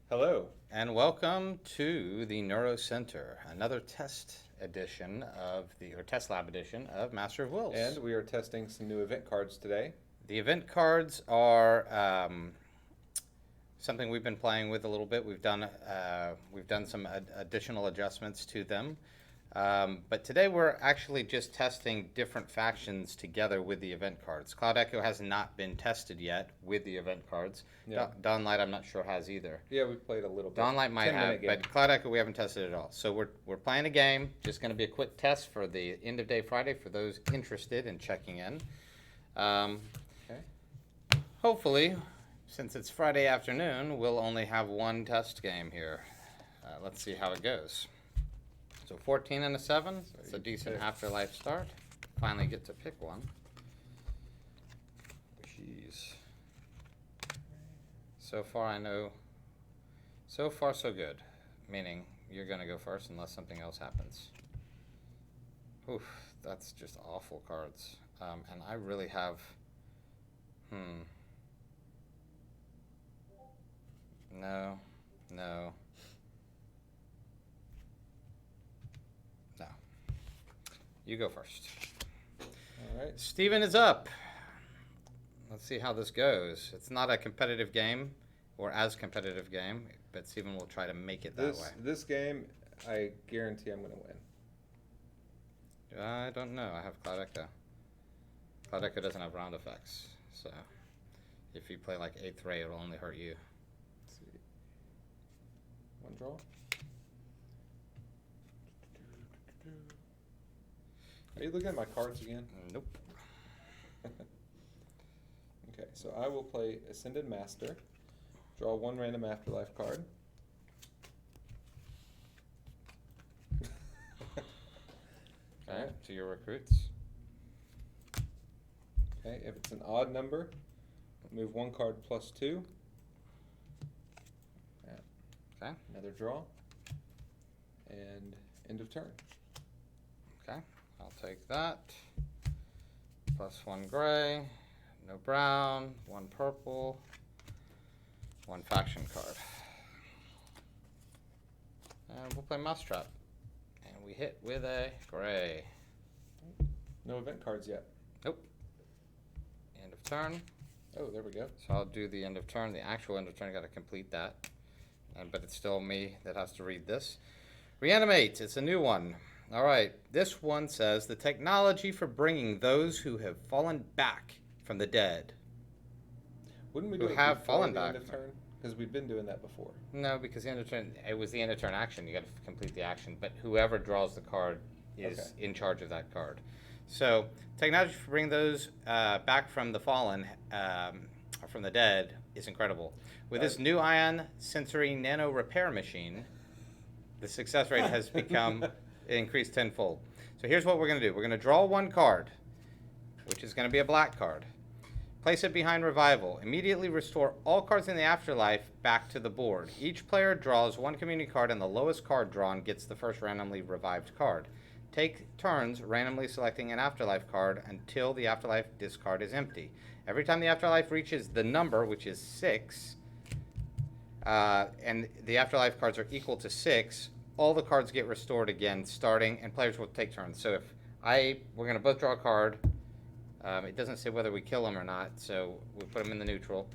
Hello. And welcome to the Neurocenter, another test edition or test lab edition of Master of Wills. And we are testing some new event cards today. The event cards are something we've been playing with a little bit. We've done some additional adjustments to them. But today we're actually just testing different factions together with the event cards. Cloud Echo has not been tested yet with the event cards. Yeah. Dawnlight I'm not sure has either. Yeah, we played a little bit. Dawnlight might have, but Cloud Echo we haven't tested at all. So we're playing a game. Just going to be a quick test for the end of day Friday for those interested in checking in. Okay. Hopefully, since it's Friday afternoon, we'll only have one test game here. Let's see how it goes. So 14 and a 7. It's a decent afterlife start. Finally get to pick one. Jeez. So far I know. So far so good. Meaning you're going to go first unless something else happens. Oof, that's just awful cards. And I really have. No. No. No. You go first. All right. Steven is up. Let's see how this goes. It's not a competitive game or as competitive game, but Steven will try to make it that way. This game, I guarantee I'm going to win. I don't know. I have Cloud Echo. Cloud Echo doesn't have round effects, so if you play like 8th Ray, it'll only hurt you. Let's see. One draw. Are you looking at my cards again? Nope. Okay, so I will play Ascended Master. Draw one random afterlife card. Okay, to your recruits. Okay, if it's an odd number, move one card +2. Okay. Another draw. And end of turn. Okay, I'll take that. +1 gray, no brown, 1 purple, 1 faction card. And we'll play Mousetrap. And we hit with a gray. No event cards yet. Nope. End of turn. Oh, there we go. So I'll do the end of turn, the actual end of turn, got to complete that. But it's still me that has to read this. Reanimate, it's a new one. All right, this one says, the technology for bringing those who have fallen back from the dead. Wouldn't we Who do it have before fallen the back end of turn? Because we've been doing that before. No, because the end of turn, it was the end of turn action. You got to complete the action, but whoever draws the card is in charge of that card. So, technology for bringing those back from the fallen, from the dead, is incredible. With this new ion sensory nano repair machine, the success rate has become increased tenfold. So here's what we're going to do. We're going to draw one card, which is going to be a black card. Place it behind revival. Immediately restore all cards in the afterlife back to the board. Each player draws one community card, and the lowest card drawn gets the first randomly revived card. Take turns randomly selecting an afterlife card until the afterlife discard is empty. Every time the afterlife reaches the number, which is 6, and the afterlife cards are equal to 6, all the cards get restored again, starting, and players will take turns. So if we're going to both draw a card. It doesn't say whether we kill him or not, so we put him in the neutral.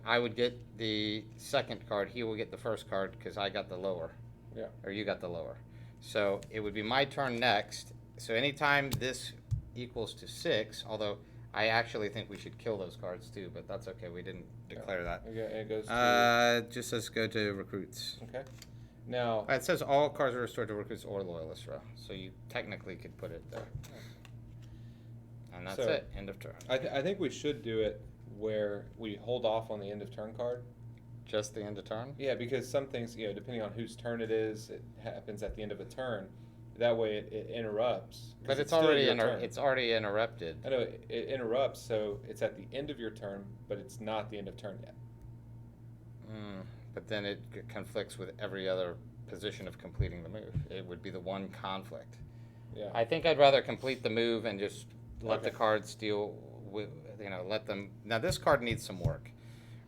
I would get the second card. He will get the first card because I got the lower. Yeah. Or you got the lower. So it would be my turn next. So anytime this equals to 6, although I actually think we should kill those cards too, but that's okay. We didn't declare that. Okay, it goes to... It just says go to recruits. Okay. Now... It says all cards are restored to recruits or loyalists row. So you technically could put it there. And that's it. End of turn. I think we should do it where we hold off on the end of turn card. Just the end of turn? Yeah, because some things, depending on whose turn it is, it happens at the end of a turn. That way it interrupts. But it's already interrupted. I know, it interrupts, so it's at the end of your turn, but it's not the end of turn yet. But then it conflicts with every other position of completing the move. It would be the one conflict. Yeah. I think I'd rather complete the move and just let the cards deal with, let them. Now this card needs some work.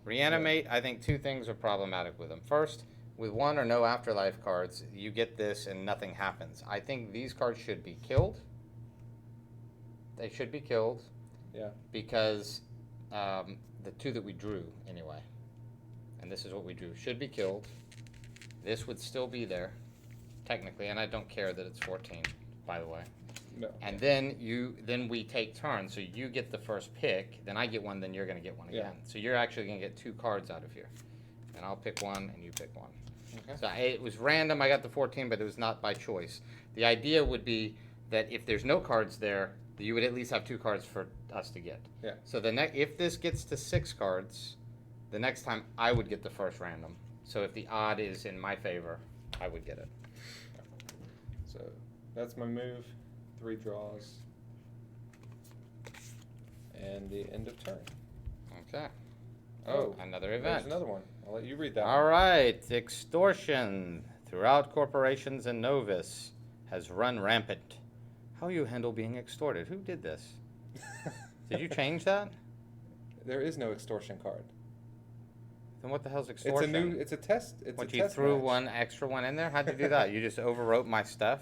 Reanimate, I think two things are problematic with them. First, with 1 or no afterlife cards, you get this and nothing happens. I think these cards should be killed. They should be killed. Yeah. Because the 2 that we drew, anyway, and this is what we drew, should be killed. This would still be there, technically, and I don't care that it's 14, by the way. No. And then we take turns, so you get the first pick, then I get one, then you're going to get one again. Yeah. So you're actually going to get 2 cards out of here. And I'll pick one, and you pick one. Okay. So it was random, I got the 14, but it was not by choice. The idea would be that if there's no cards there, you would at least have 2 cards for us to get. Yeah. So if this gets to 6 cards, the next time I would get the first random. So if the odd is in my favor, I would get it. So that's my move. 3 draws. And the end of turn. Okay. Oh, another event. There's another one. I'll let you read that All one. right. Extortion throughout corporations and Novus has run rampant. How you handle being extorted? Who did this? Did you change that? There is no extortion card. Then what the hell's extortion? It's a test. It's What, a you test threw match. one extra one in there? How'd you do that? You just overwrote my stuff?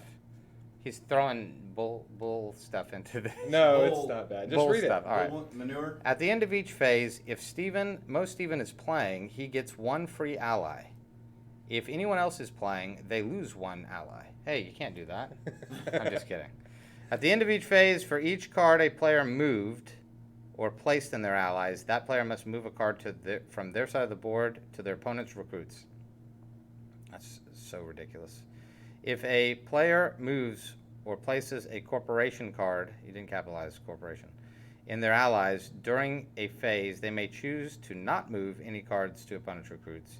He's throwing bull stuff into the No, it's Bull- not bad. Just bull read stuff. it. All right. Bull manure. At the end of each phase, if most Steven is playing, he gets 1 free ally. If anyone else is playing, they lose 1 ally. Hey, you can't do that. I'm just kidding. At the end of each phase, for each card a player moved or placed in their allies, that player must move a card from their side of the board to their opponent's recruits. That's so ridiculous. If a player moves or places a corporation card, you didn't capitalize corporation, in their allies during a phase, they may choose to not move any cards to opponent's recruits.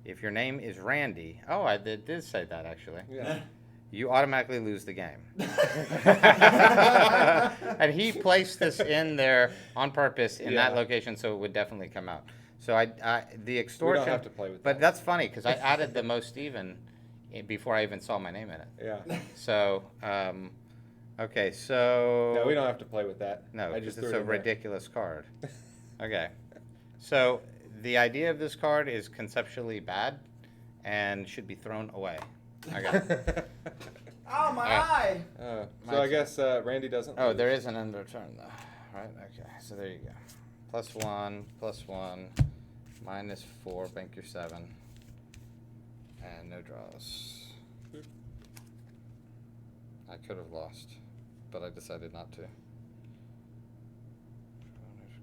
If your name is Randy, I did say that actually, Yeah. you automatically lose the game. And he placed this in there on purpose in that Yeah. location, so it would definitely come out. So the We extortion. don't have to play with But that. that's funny because I added the most even before I even saw my name in it. Yeah. So, okay, so. No, we don't have to play with that. No, I because just it's threw it a in there. ridiculous card. Okay, so the idea of this card is conceptually bad and should be thrown away. Okay. Oh, my Alright. eye! So I guess Randy doesn't. Oh, lose. there is an end of turn though. Right. Okay. So there you go. +1, +1, -4. Bank your 7, and no draws. I could have lost, but I decided not to.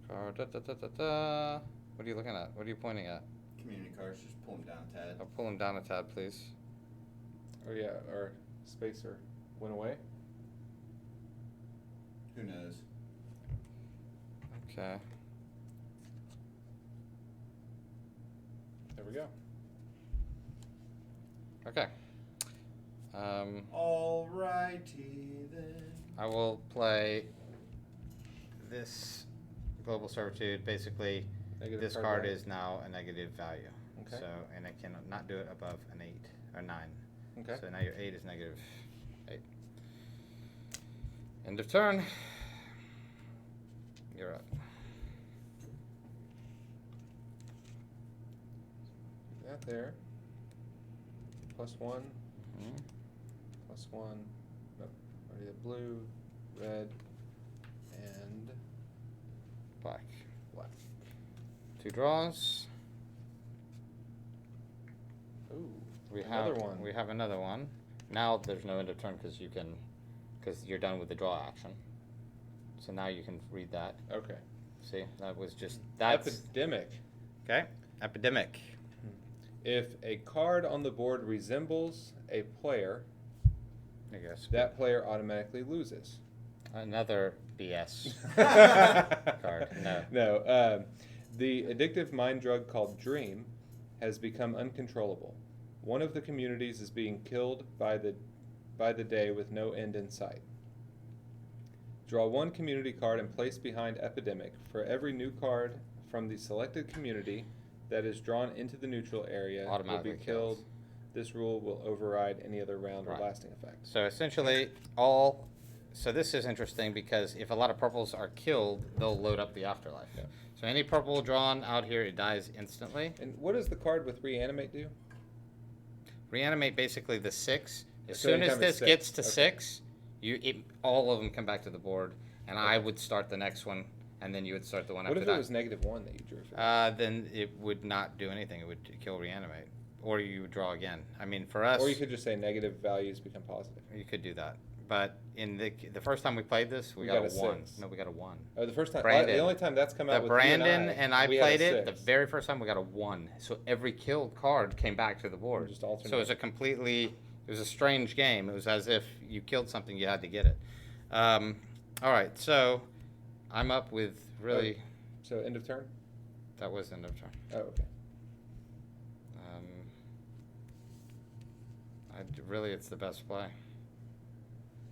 Card. Da, da, da, da, da. What are you looking at? What are you pointing at? Community cards, just pull them down a tad. I'll pull him down a tab, please. Oh yeah, or spacer went away. Who knows? Okay. There we go. Okay. Alrighty then. I will play this Global Servitude. Basically, Negative this card card value. is now a negative value. Okay. So, and it can not do it above an 8 or 9. Okay. So now your 8 is -8. End of turn. You're up. That there. +1. Mhm. +1. Nope. Already the blue, red, and Black. black. 2 draws. Ooh. We another have one. We have another one. Now there's no end of turn because you're done with the draw action. So now you can read that. Okay. See, that's Epidemic. okay. Epidemic. If a card on the board resembles a player, I guess that player automatically loses. another BS card. No. No. The addictive mind drug called Dream has become uncontrollable. One of the communities is being killed by the day with no end in sight. Draw 1 community card and place behind Epidemic. For every new card from the selected community that is drawn into the neutral area Automatically will be killed. kills. This rule will override any other round Right. or lasting effect. So essentially, so this is interesting because if a lot of purples are killed, they'll load up the afterlife. Yeah. So any purple drawn out here, it dies instantly. And what does the card with reanimate do? Reanimate basically the 6. As So soon as anytime it's this gets 6, to okay. 6, all of them come back to the board, and I would start the next one, and then you would start the one What after if that. it was -1 that you drew for that? Then it would not do anything. It would kill reanimate, or you would draw again. I mean, for us, Or you could just say negative values become positive. you could do that. But in the first time we played this, we We got got a a 1. 6. No, we got a 1. Oh, the first time. Brandon. The only time that's come out with Brandon you and I we had a played it. The 6. very first time we got a 1. So every killed card came back to the board. Just So alternate. it was it was a strange game. It was as if you killed something, you had to get it. All right, so I'm up with really. So end of turn. That was end of turn. Oh, okay. Really, it's the best play.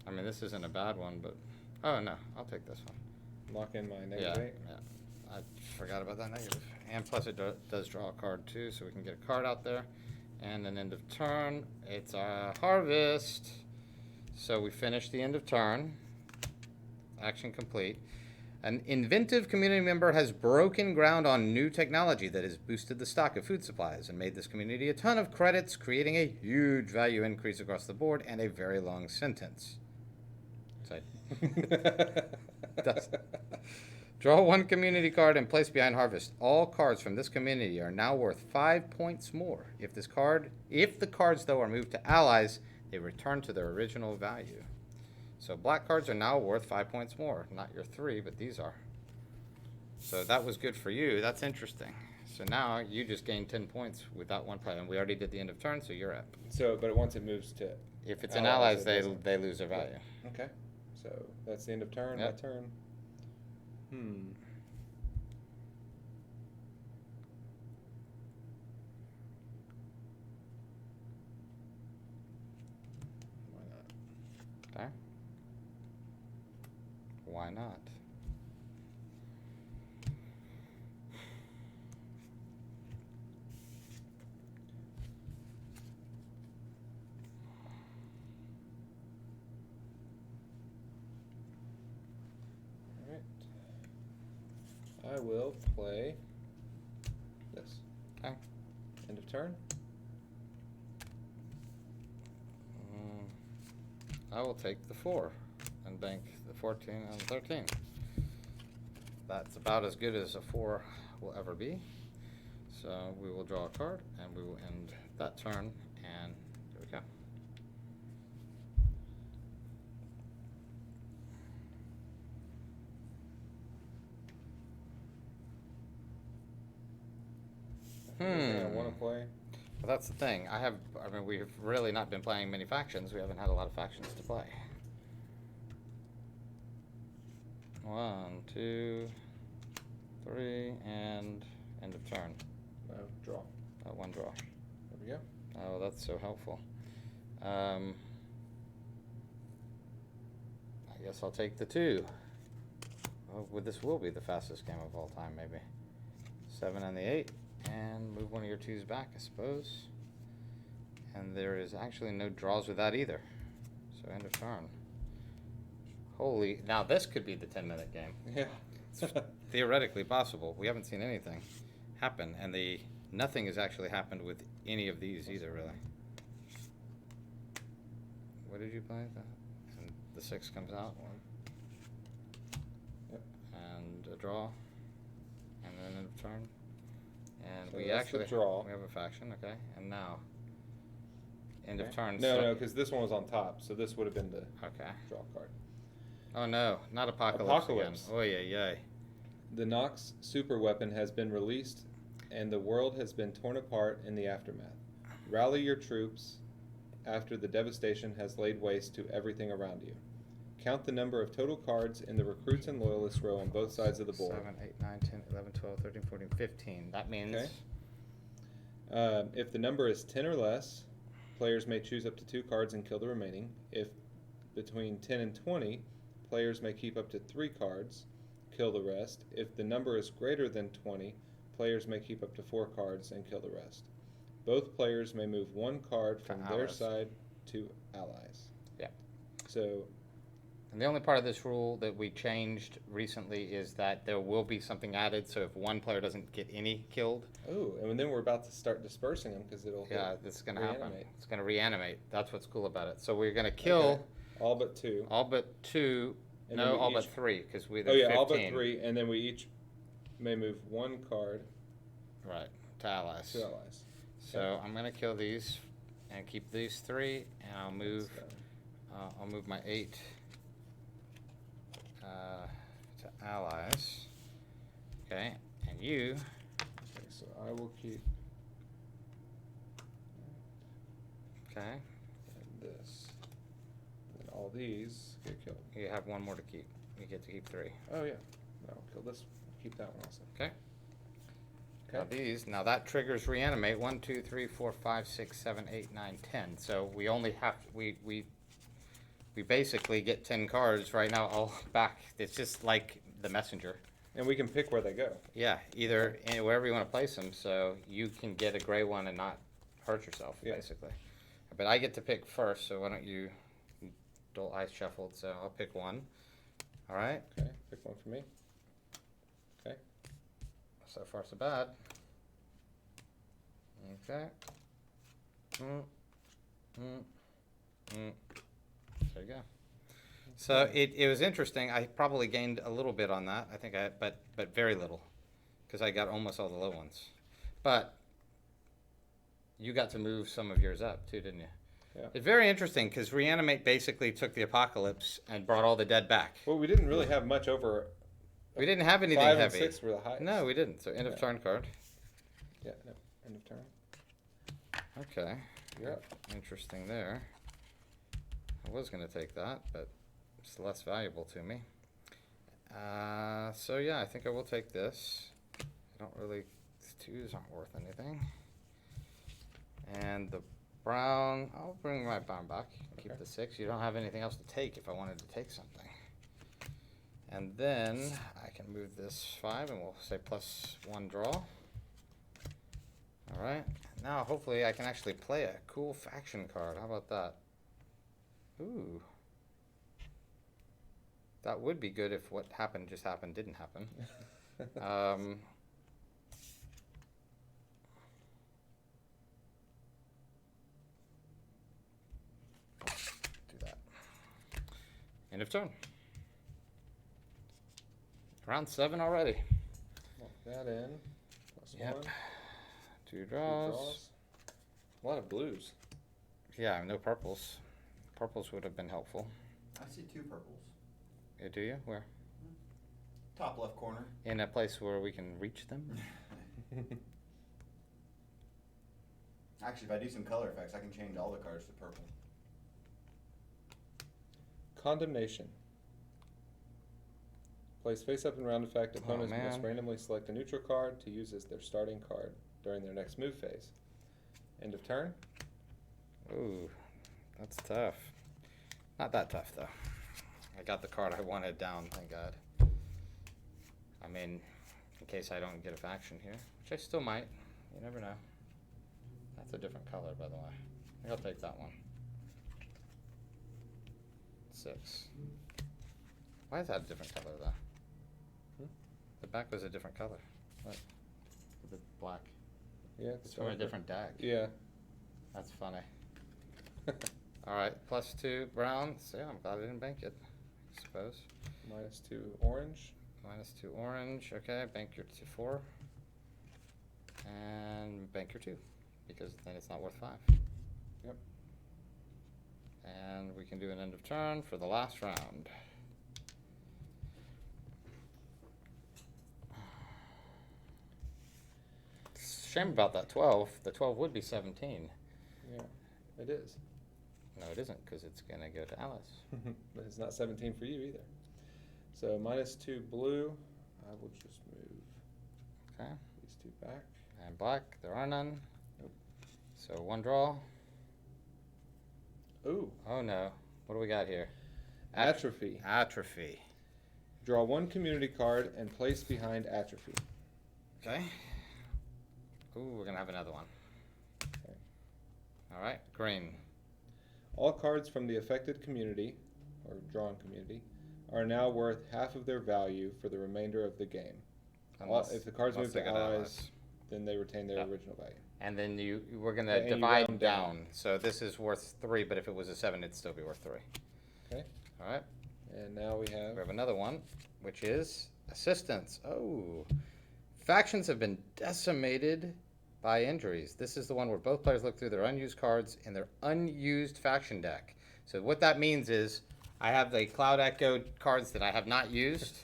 I mean, this isn't a bad one, but oh no, I'll take this one. Lock in my Yeah, -8. yeah. I forgot about that negative. And plus, it does draw a card too, so we can get a card out there. And an end of turn. It's a harvest. So we finish the end of turn. Action complete. An inventive community member has broken ground on new technology that has boosted the stock of food supplies and made this community a ton of credits, creating a huge value increase across the board and a very long sentence. So draw 1 community card and place behind harvest. All cards from this community are now worth 5 points more. If the cards though are moved to allies, they return to their original value. So black cards are now worth 5 points more. Not your 3, but these are. So that was good for you. That's interesting. So now you just gained 10 points with that one play, and we already did the end of turn, so you're up. So, but once it moves to. If it's in allies, it doesn't. they lose their value. Okay. So that's the end of turn. Yep. My turn. Why not? Okay. Why not? All right. I will play this. Okay. End of turn. I will take the 4 and bank the 14 and 13. That's about as good as a 4 will ever be. So we will draw a card and we will end that turn, and there we go. I want to play. Well, that's the thing. I mean, we've really not been playing many factions. We haven't had a lot of factions to play. 1, 2, 3, and end of turn. Draw. 1 draw. There we go. Oh, that's so helpful. I guess I'll take the 2. Well, this will be the fastest game of all time, maybe. 7 and the 8. And move one of your 2s back, I suppose. And there is actually no draws with that either. So end of turn. Holy, now this could be the 10-minute game. Yeah. It's theoretically possible. We haven't seen anything happen, and nothing has actually happened with any of these either, really. What did you play? And the 6 comes out. Yep. And a draw. And then end of turn. And So we that's actually the draw. We have a faction, okay. And now end of Okay. turn. No, because this one was on top, so this would have been the Okay. draw card. Oh no, not apocalypse. Apocalypse. Again. Oh yeah. The Nox super weapon has been released, and the world has been torn apart in the aftermath. Rally your troops after the devastation has laid waste to everything around you. Count the number of total cards in the recruits and loyalists row on both sides of the board. 7, 8, 9, 10, 11, 12, 13, 14, 15. That means. Okay. If the number is 10 or less, players may choose up to 2 cards and kill the remaining. If between 10 and 20, players may keep up to 3 cards, kill the rest. If the number is greater than 20, players may keep up to 4 cards and kill the rest. Both players may move 1 card from their allies. side to allies. Yeah. So And the only part of this rule that we changed recently is that there will be something added, so if one player doesn't get any killed, Oh, and then we're about to start dispersing them because it'll yeah, this is gonna happen. reanimate. It's gonna reanimate. That's what's cool about it. So we're gonna kill Okay. All but two. all but two, And then no, we all but each- three, because we, Oh there's yeah, 15. all but three, and then we each may move one card Right, to allies. to allies. So I'm gonna kill these and keep these three, and I'll move my 8 to allies. Okay, and you, Okay, so I will keep okay, and this. And all these get killed. you have one more to keep. You get to keep 3. Oh yeah. I'll kill this. Keep that one also. Okay. Now Okay. these, now that triggers reanimate 1, 2, 3, 4, 5, 6, 7, 8, 9, 10. So we only have, we basically get 10 cards right now all back. It's just like the messenger. And we can pick where they go. Yeah, either wherever you want to place them, so you can get a gray one and not hurt yourself, Yeah. basically. But I get to pick first, so why don't you, I shuffled, so I'll pick one. All right, Okay. Pick one for me. Okay. so far so bad. Okay. There you go. So it was interesting. I probably gained a little bit on that. I think but very little, because I got almost all the low ones. But you got to move some of yours up too, didn't you? Yeah. It's very interesting because Reanimate basically took the apocalypse and brought all the dead back. Well, we didn't really have much over. We didn't have anything 5 heavy. and 6 were the highest. No, we didn't. So end of Yeah. turn card. Yeah. No. End of turn. Okay. You're up. Interesting there. I was going to take that, but it's less valuable to me. So yeah, I think I will take this. I don't really, these 2s aren't worth anything. And the brown, I'll bring my brown back. Keep Okay. the 6. You don't have anything else to take if I wanted to take something. And then I can move this 5 and we'll say +1 draw. Alright, now hopefully I can actually play a cool faction card. How about that? Ooh. That would be good if what happened just happened didn't happen. Do that. End of turn. Round 7 already. Lock that in. Yep. +1. 2 2 draws. A lot of blues. Yeah, no purples. Purples would have been helpful. I see 2 purples. Yeah, do you? Where? Top left corner. In a place where we can reach them? Actually, if I do some color effects, I can change all the cards to purple. Condemnation. Place face up in round effect. Opponents must man. randomly select a neutral card to use as their starting card during their next move phase. End of turn. Ooh, that's tough. Not that tough, though. I got the card I wanted down, thank God. I mean, in case I don't get a faction here, which I still might. You never know. That's a different color, by the way. I think I'll take that one. 6. Why is that a different color, though? The back was a different color. What? The black. Yeah, It's from a different deck. Yeah. That's funny. Alright, +2 brown. So yeah, I'm glad I didn't bank it, I suppose. -2 orange. -2 orange. Okay, bank your 4. And bank your 2. Because then it's not worth 5. Yep. And we can do an end of turn for the last round. Shame about that 12. The 12 would be 17. Yeah, it is. No, it isn't, because it's going to go to Alice. But it's not 17 for you either. So -2 blue. I will just move Okay. these 2 back. And black, there are none. Nope. So 1 draw. Ooh, Oh no. What do we got here? atrophy. Atrophy. Draw 1 community card and place behind atrophy. Okay. Ooh, we're going to have another one. Okay. All right, green. All cards from the affected community or drawn community, are now worth half of their value for the remainder of the game. If the cards move they to get allies, then they retain their Yep. original value. And then we're going Yeah, to and you divide round down. down. So this is worth 3, but if it was a 7, it'd still be worth 3. Okay. All right. And now we We have have another one, which is assistance. Oh, factions have been decimated by injuries. This is the one where both players look through their unused cards in their unused faction deck. So what that means is I have the Cloud Echo cards that I have not used,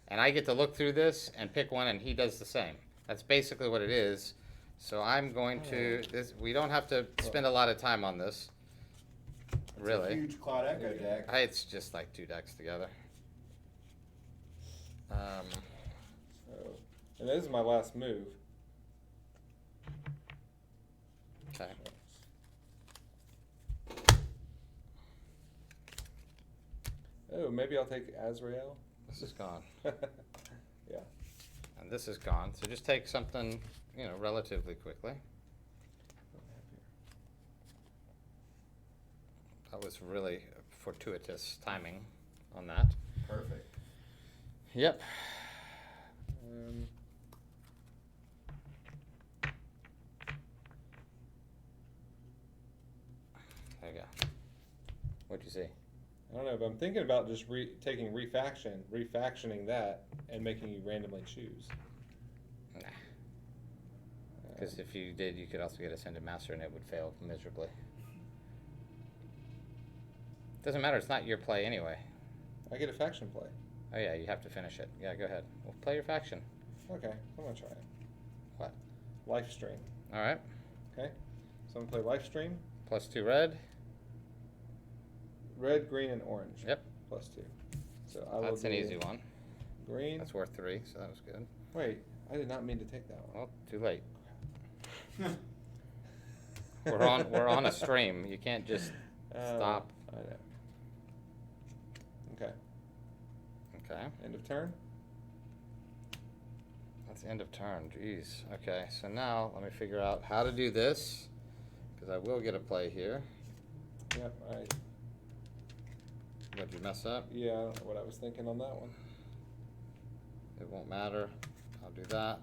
and I get to look through this and pick one, and he does the same. That's basically what it is. So I'm going to we don't have to spend a lot of time on this. It's a Really. huge Cloud Echo deck. It's just like 2 decks together. so, and this is my last move. Okay. Oh, maybe I'll take Azrael. This is gone. Yeah. And this is gone. So just take something, relatively quickly. That was really fortuitous timing on that. Perfect. Yep. There you go. What'd you see? I don't know, but I'm thinking about just taking refactioning that, and making you randomly choose. Nah. Because if you did, you could also get Ascended Master and it would fail miserably. Doesn't matter, it's not your play anyway. I get a faction play. Oh yeah, you have to finish it. Yeah, go ahead. Well, play your faction. Okay, I'm gonna try it. What? Life stream. Alright. Okay, so I'm gonna play life stream. +2 red. Red, green, and orange. Yep. +2. So I will That's an do easy one. Green. That's worth 3, so that was good. Wait, I did not mean to take that one. Well, too late. We're on a stream. You can't just stop. I know. Okay. Okay. End of turn. That's the end of turn. Jeez. Okay, so now let me figure out how to do this, because I will get a play here. Yep. What'd you mess up? Yeah, I don't know what I was thinking on that one. It won't matter. I'll do that.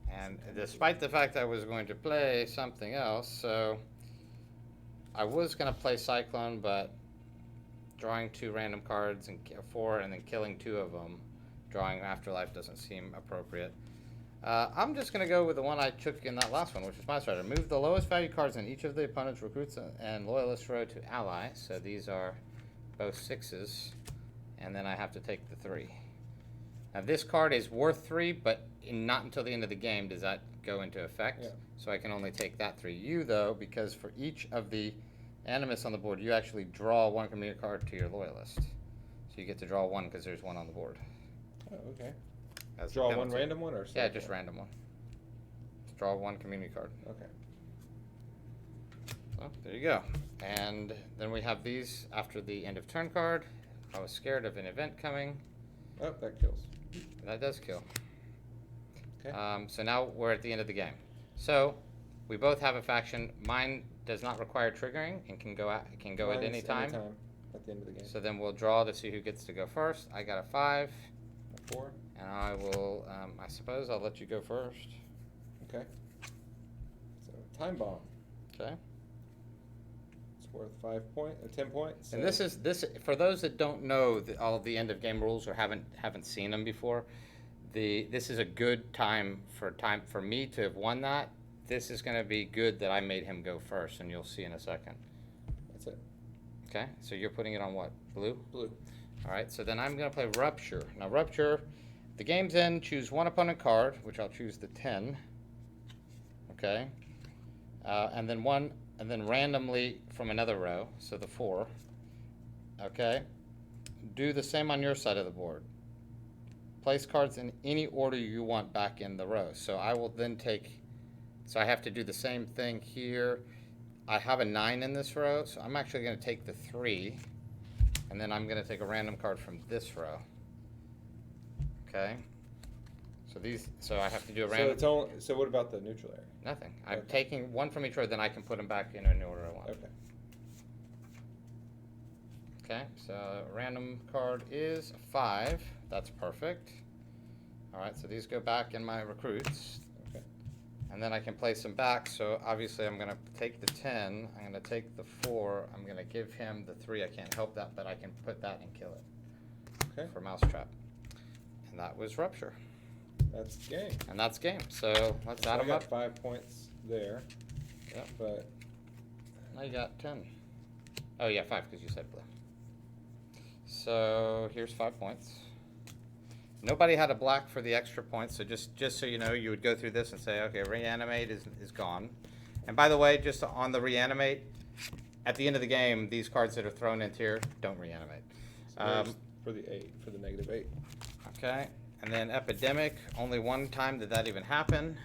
And despite the fact I was going to play something else, so I was going to play Cyclone, but drawing 2 random cards and 4 and then killing 2 of them, drawing Afterlife doesn't seem appropriate. I'm just going to go with the one I took in that last one, which is my strategy. Move the lowest value cards in each of the opponent's recruits and loyalist row to ally. So these are both 6s, and then I have to take the 3. Now this card is worth 3, but not until the end of the game does that go into effect. Yeah. So I can only take that 3. You though, because for each of the Animus on the board, you actually draw 1 community card to your loyalist. So you get to draw 1 because there's 1 on the board. Oh, okay. As a Draw one penalty. random one or Yeah, select just one? random one. Draw 1 community card. Okay. So there you go. And then we have these after the end of turn card. I was scared of an event coming. Oh, that kills. That does kill. Okay. So now we're at the end of the game. So we both have a faction. Mine does not require triggering and can go at Mine's any time. anytime at the end of the game. So then we'll draw to see who gets to go first. I got a 5, A 4. and I will. I suppose I'll let you go first. Okay. So time bomb. Okay. It's worth 10 points. And so- this for those that don't know all of the end of game rules or haven't seen them before. This is a good time for me to have won that. This is going to be good that I made him go first, and you'll see in a second. That's it. Okay, so you're putting it on what? Blue? Blue. All right, so then I'm going to play Rupture. Now, Rupture, the game's end, choose 1 opponent card, which I'll choose the 10. Okay, and then randomly from another row, so the 4. Okay, do the same on your side of the board. Place cards in any order you want back in the row. So I will then take. So I have to do the same thing here. I have a 9 in this row, so I'm actually going to take the 3, and then I'm going to take a random card from this row. Okay. So I have to do a random. So what about the neutral area? Nothing. I'm Okay. taking 1 from each row, then I can put them back in an order I want. Okay. Okay, so random card is a 5. That's perfect. All right, so these go back in my recruits. Okay. And then I can place them back. So obviously I'm going to take the 10. I'm going to take the 4. I'm going to give him the 3. I can't help that, but I can put that and kill it. Okay. For Mousetrap. And that was Rupture. That's game. And that's game. So let's add I them got up. 5 points there. Yep. But Now you got 10. Oh yeah, 5 because you said blue. So here's 5 points. Nobody had a black for the extra points, so just so you know, you would go through this and say, okay, reanimate is gone. And by the way, just on the reanimate, at the end of the game, these cards that are thrown into here don't reanimate. so for the 8, for the -8. Okay, and then Epidemic, only one time did that even happen.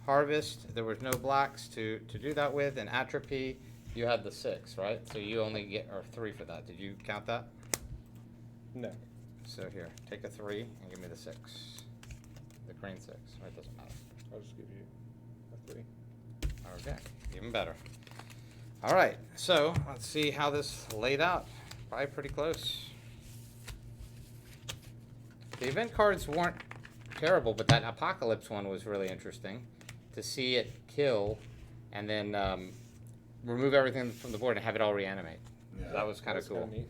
Harvest, there was no blacks to do that with. And Atrophy, you had the 6, right? So you only get, or 3 for that. Did you count that? No. So here, take a 3 and give me the 6. The green 6, right? Doesn't matter. I'll just give you a 3. Okay, even better. All right, so let's see how this laid out. Probably pretty close. The event cards weren't terrible, but that Apocalypse one was really interesting. To see it kill and then remove everything from the board and have it all reanimate. Yeah. That was kind of cool. Neat.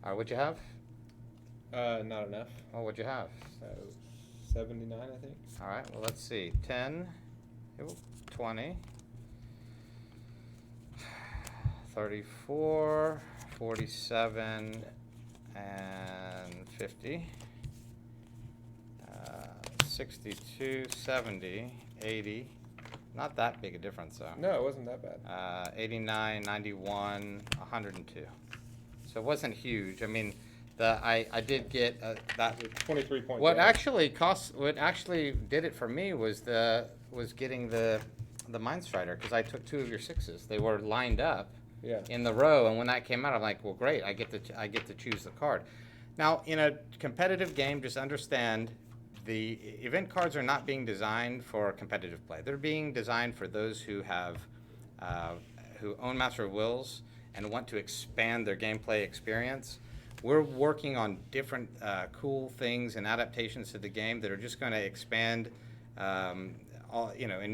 All right, what'd you have? Not enough. Oh, what'd you have? So 79, I think. All right, well, let's see. 10, 20, 34, 47, and 50. 62, 70, 80. Not that big a difference, though. No, it wasn't that bad. 89, 91, 102. So it wasn't huge. I mean, I did get that. 23 points. What actually did it for me was getting the Mind Strider, because I took 2 of your 6s. They were lined up Yeah. in the row, and when that came out, I'm like, well, great, I get to choose the card. Now, in a competitive game, just understand the event cards are not being designed for competitive play. They're being designed for those who own Master of Wills and want to expand their gameplay experience. We're working on different cool things and adaptations to the game that are just going to expand, in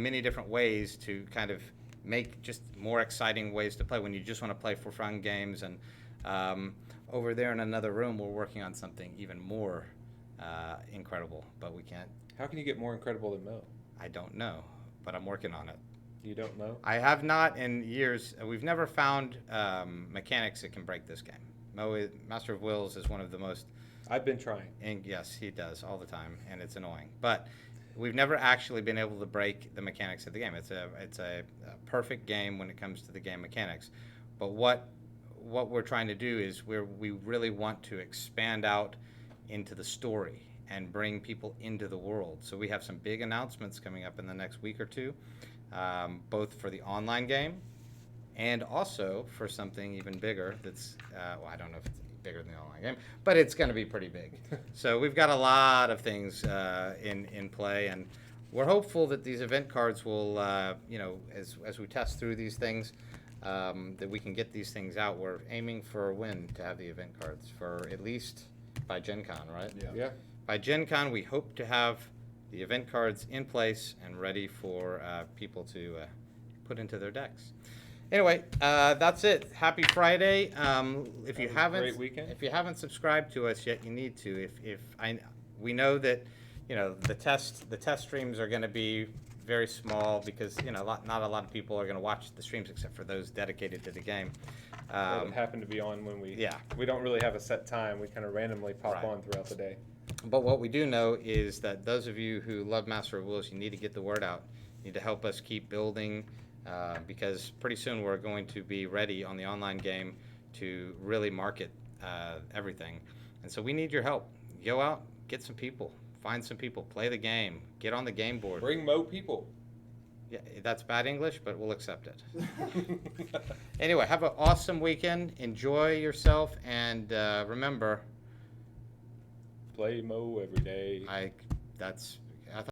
many different ways to kind of make just more exciting ways to play when you just want to play for fun games. And over there in another room, we're working on something even more incredible, but we can't. How can you get more incredible than Mo? I don't know, but I'm working on it. You don't know? I have not in years. We've never found mechanics that can break this game. Master of Wills is one of the most. I've been trying. And yes, he does all the time, and it's annoying. But we've never actually been able to break the mechanics of the game. It's a perfect game when it comes to the game mechanics. But what we're trying to do is we really want to expand out into the story and bring people into the world. So we have some big announcements coming up in the next week or two, both for the online game and also for something even bigger that's, I don't know if it's bigger than the online game, but it's going to be pretty big. So we've got a lot of things in play, and we're hopeful that these event cards will, as we test through these things, that we can get these things out. We're aiming for a win to have the event cards for at least by Gen Con, right? Yeah. By Gen Con, we hope to have the event cards in place and ready for people to put into their decks. Anyway, that's it. Happy Friday. If you haven't, great weekend. If you haven't subscribed to us yet, you need to. We know that, the test streams are going to be very small because not a lot of people are going to watch the streams except for those dedicated to the game. That happened to be on when we. Yeah. We don't really have a set time. We kind of randomly pop Right. on throughout the day. But what we do know is that those of you who love Master of Wills, you need to get the word out. You need to help us keep building, because pretty soon we're going to be ready on the online game to really market everything. And so we need your help. Go out, get some people, find some people, play the game, get on the game board. Bring Mo people. Yeah, that's bad English, but we'll accept it. Anyway, have an awesome weekend. Enjoy yourself, and remember, Play Mo every day. that's